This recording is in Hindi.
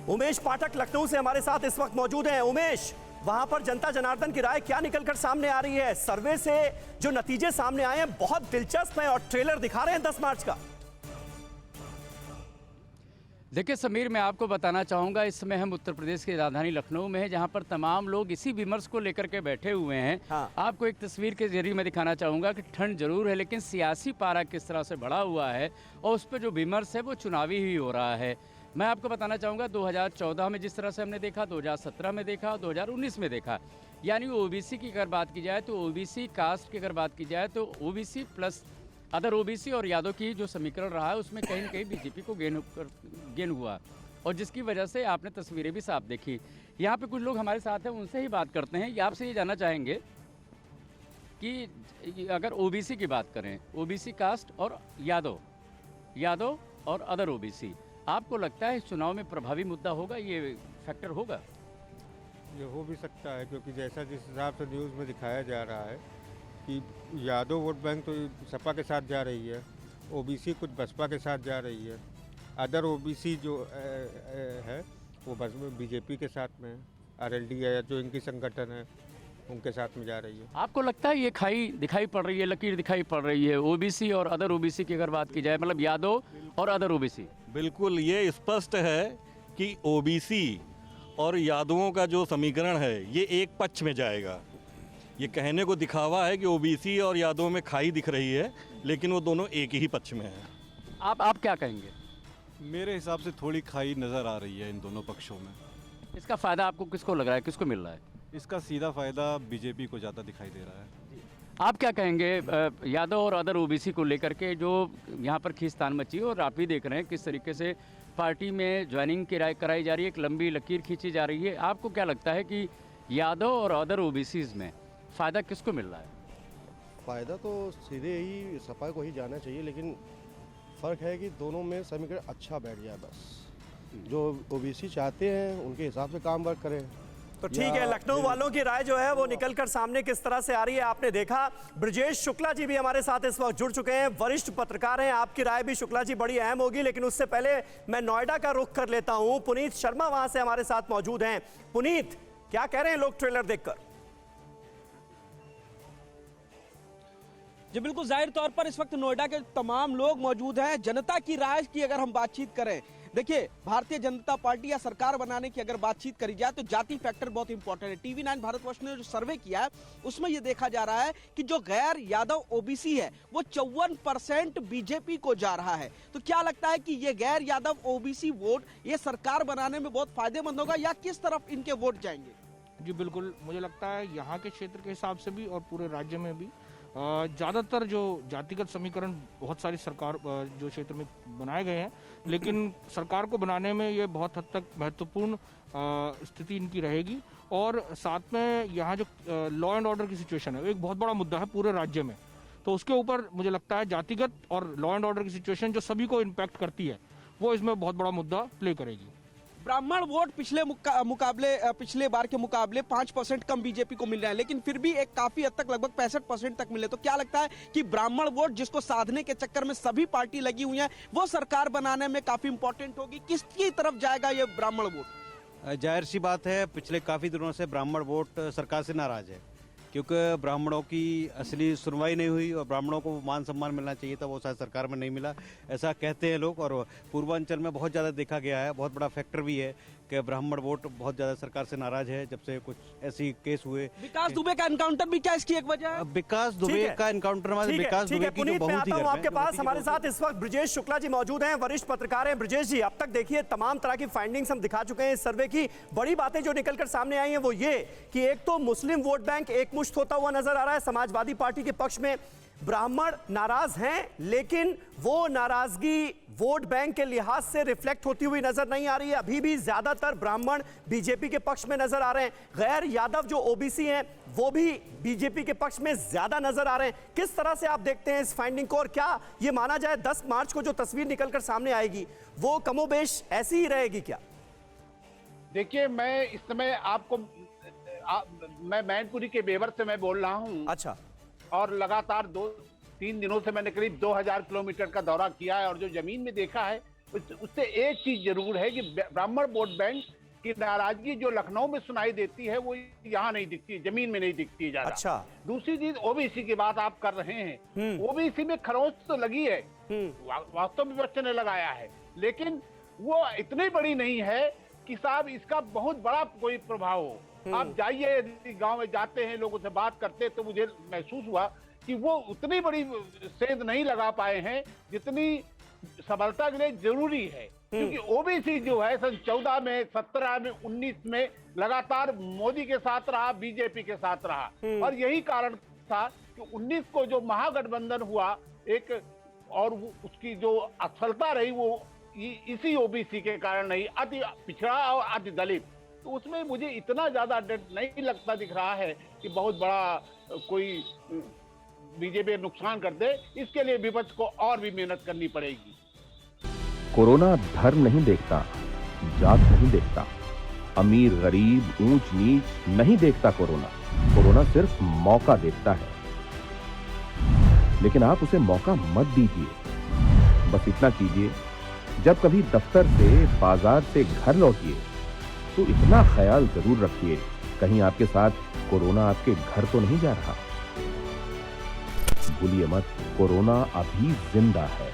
उमेश पाठक लखनऊ से हमारे साथ इस वक्त मौजूद हैं। उमेश, वहां पर जनता जनार्दन की राय क्या निकलकर सामने आ रही है? सर्वे से जो नतीजे सामने आए हैं बहुत दिलचस्प हैं और ट्रेलर दिखा रहे हैं 10 मार्च का। देखिए समीर, मैं आपको बताना चाहूँगा, इस समय हम उत्तर प्रदेश की राजधानी लखनऊ में हैं, जहाँ पर तमाम लोग इसी विमर्श को लेकर के बैठे हुए हैं। हाँ। आपको एक तस्वीर के जरिए मैं दिखाना चाहूँगा कि ठंड जरूर है, लेकिन सियासी पारा किस तरह से बढ़ा हुआ है और उस पर जो विमर्श है वो चुनावी ही हो रहा है। मैं आपको बताना चाहूँगा 2014 में जिस तरह से हमने देखा, 2017 में देखा, 2019 में देखा, यानी ओबीसी की अगर बात की जाए तो ओबीसी कास्ट की अगर बात की जाए तो ओबीसी प्लस अदर ओबीसी और यादव की जो समीकरण रहा है उसमें कहीं न कहीं बीजेपी को गेन हुआ और जिसकी वजह से आपने तस्वीरें भी साफ देखी। यहाँ पे कुछ लोग हमारे साथ हैं, उनसे ही बात करते हैं। आपसे ये जानना चाहेंगे कि अगर ओबीसी की बात करें, ओबीसी कास्ट और यादव और अदर ओबीसी, आपको लगता है इस चुनाव में प्रभावी मुद्दा होगा, ये फैक्टर होगा? ये हो भी सकता है, क्योंकि जैसा जिस हिसाब से न्यूज़ में दिखाया जा रहा है कि यादव वोट बैंक तो सपा के साथ जा रही है, ओबीसी कुछ बसपा के साथ जा रही है, अदर ओबीसी जो है वो बस बीजेपी के साथ में, आरएलडी है जो इनकी संगठन है उनके साथ में जा रही है। आपको लगता है ये खाई दिखाई पड़ रही है, लकीर दिखाई पड़ रही है ओबीसी और अदर ओबीसी की अगर बात की जाए, मतलब यादव और अदर ओबीसी? बिल्कुल, ये स्पष्ट है कि ओबीसी और यादवों का जो समीकरण है ये एक पक्ष में जाएगा। ये कहने को दिखावा है कि ओबीसी और यादवों में खाई दिख रही है, लेकिन वो दोनों एक ही पक्ष में हैं। आप क्या कहेंगे? मेरे हिसाब से थोड़ी खाई नज़र आ रही है इन दोनों पक्षों में। इसका फ़ायदा आपको किसको लग रहा है, किसको मिल रहा है? इसका सीधा फ़ायदा बीजेपी को ज़्यादा दिखाई दे रहा है। आप क्या कहेंगे यादव और अदर ओबीसी को लेकर के जो यहाँ पर खींचतान मची और आप भी देख रहे हैं किस तरीके से पार्टी में ज्वाइनिंग कराई जा रही है, एक लंबी लकीर खींची जा रही है। आपको क्या लगता है कि यादव और अदर ओबीसीज में फ़ायदा किसको मिल रहा है? फ़ायदा तो सीधे ही सपा को ही जाना चाहिए, लेकिन फ़र्क है कि दोनों में समीकरण अच्छा बैठ जाए। बस जो ओबीसी चाहते हैं उनके हिसाब से काम वर्क करें। तो ठीक है, लखनऊ वालों की राय जो है वो निकलकर सामने किस तरह से आ रही है आपने देखा। ब्रजेश शुक्ला जी भी हमारे साथ इस वक्त जुड़ चुके हैं, वरिष्ठ पत्रकार हैं। आपकी राय भी शुक्ला जी बड़ी अहम होगी, लेकिन उससे पहले मैं नोएडा का रुख कर लेता हूं। पुनीत शर्मा वहां से हमारे साथ मौजूद हैं। पुनीत, क्या कह रहे हैं लोग ट्रेलर देखकर? जी बिल्कुल, जाहिर तौर पर इस वक्त नोएडा के तमाम लोग मौजूद हैं। जनता की राय की अगर हम बातचीत करें, देखिए भारतीय जनता पार्टी या सरकार बनाने की अगर बातचीत करी जाए तो जाति फैक्टर बहुत इंपॉर्टेंट है। टीवी9 भारतवर्ष ने जो सर्वे किया है उसमें यह देखा जा रहा है कि जो गैर यादव ओबीसी है वो 54% बीजेपी को जा रहा है। तो क्या लगता है कि ये गैर यादव ओबीसी वोट ये सरकार बनाने में बहुत फायदेमंद होगा या किस तरफ इनके वोट जाएंगे? जी बिल्कुल, मुझे लगता है यहाँ के क्षेत्र के हिसाब से भी और पूरे राज्य में भी ज़्यादातर जो जातिगत समीकरण बहुत सारी सरकार जो क्षेत्र में बनाए गए हैं, लेकिन सरकार को बनाने में ये बहुत हद तक महत्वपूर्ण स्थिति इनकी रहेगी। और साथ में यहाँ जो लॉ एंड ऑर्डर की सिचुएशन है एक बहुत बड़ा मुद्दा है पूरे राज्य में, तो उसके ऊपर मुझे लगता है जातिगत और लॉ एंड ऑर्डर की सिचुएशन जो सभी को इम्पैक्ट करती है वो इसमें बहुत बड़ा मुद्दा प्ले करेगी। ब्राह्मण वोट पिछले बार के मुकाबले 5% कम बीजेपी को मिल रहा है, लेकिन फिर भी एक काफी हद तक लगभग 65% तक मिले। तो क्या लगता है कि ब्राह्मण वोट जिसको साधने के चक्कर में सभी पार्टी लगी हुई है वो सरकार बनाने में काफी इंपॉर्टेंट होगी? किसकी तरफ जाएगा ये ब्राह्मण वोट? जाहिर सी बात है, पिछले काफी दिनों से ब्राह्मण वोट सरकार से नाराज है, क्योंकि ब्राह्मणों की असली सुनवाई नहीं हुई और ब्राह्मणों को मान सम्मान मिलना चाहिए था, वो शायद सरकार में नहीं मिला, ऐसा कहते हैं लोग। और पूर्वांचल में बहुत ज़्यादा देखा गया है, बहुत बड़ा फैक्टर भी है कि ब्राह्मण वोट बहुत ज़्यादा सरकार से नाराज है जब से कुछ ऐसी केस हुए। विकास दुबे का एनकाउंटर भी क्या इसकी एक वजह है? विकास दुबे का एनकाउंटर, विकास दुबे की जो बहुत ही आपके पास हमारे साथ इस वक्त ब्रजेश शुक्ला जी मौजूद हैं, वरिष्ठ पत्रकार हैं। ब्रजेश जी, अब तक देखिए तमाम तरह की फाइंडिंग्स हम दिखा चुके हैं इस सर्वे की। बड़ी बातें जो निकलकर सामने आई हैं वो ये कि एक तो मुस्लिम वोट बैंक एकमुश्त होता हुआ नजर आ रहा है समाजवादी पार्टी के पक्ष में। ब्राह्मण नाराज हैं, लेकिन वो नाराजगी वोट बैंक के लिहाज से रिफ्लेक्ट होती हुई नजर नहीं आ रही है। अभी भी ज्यादातर ब्राह्मण बीजेपी के पक्ष में नजर आ रहे हैं। गैर यादव जो ओबीसी हैं वो भी बीजेपी के पक्ष में ज्यादा नजर आ रहे हैं। किस तरह से आप देखते हैं इस फाइंडिंग को, और क्या ये माना जाए 10 मार्च को जो तस्वीर निकलकर सामने आएगी वो कमोबेश ऐसी ही रहेगी क्या? देखिए, मैं इस समय आपको मैं मैनपुरी के बेवर से मैं बोल रहा हूँ। अच्छा। और लगातार 2-3 दिनों से मैंने करीब 2000 किलोमीटर का दौरा किया है और जो जमीन में देखा है उससे एक चीज जरूर है कि ब्राह्मण वोट बैंक की नाराजगी जो लखनऊ में सुनाई देती है वो यहाँ नहीं दिखती, जमीन में नहीं दिखती है ज्यादा। अच्छा। दूसरी चीज ओबीसी की बात आप कर रहे हैं, ओबीसी में खरोंच तो लगी है, वास्तव में विपक्ष ने लगाया है, लेकिन वो इतनी बड़ी नहीं है कि साहब इसका बहुत बड़ा कोई प्रभाव हो। आप जाइए, यदि गांव में जाते हैं, लोगों से बात करते हैं, तो मुझे महसूस हुआ कि वो उतनी बड़ी सेंध नहीं लगा पाए हैं जितनी सबलता के लिए जरूरी है। क्योंकि ओबीसी जो है सन 14 में, 17 में, 19 में लगातार मोदी के साथ रहा, बीजेपी के साथ रहा, और यही कारण था कि 19 को जो महागठबंधन हुआ एक, और उसकी जो असफलता रही वो इसी ओबीसी के कारण नहीं, अति पिछड़ा और अति दलित, तो उसमें मुझे इतना ज्यादा नहीं लगता दिख रहा है कि बहुत बड़ा कोई बीजेपी नुकसान कर दे। इसके लिए विपक्ष को और भी मेहनत करनी पड़ेगी। कोरोना धर्म नहीं देखता, जात नहीं देखता, अमीर गरीब ऊंच नीच नहीं देखता। कोरोना सिर्फ मौका देखता है, लेकिन आप उसे मौका मत दीजिए। बस इतना कीजिए, जब कभी दफ्तर से, बाजार से घर लौटिए तो इतना ख्याल जरूर रखिए कहीं आपके साथ कोरोना आपके घर तो नहीं जा रहा। भूलिए मत, कोरोना अभी जिंदा है।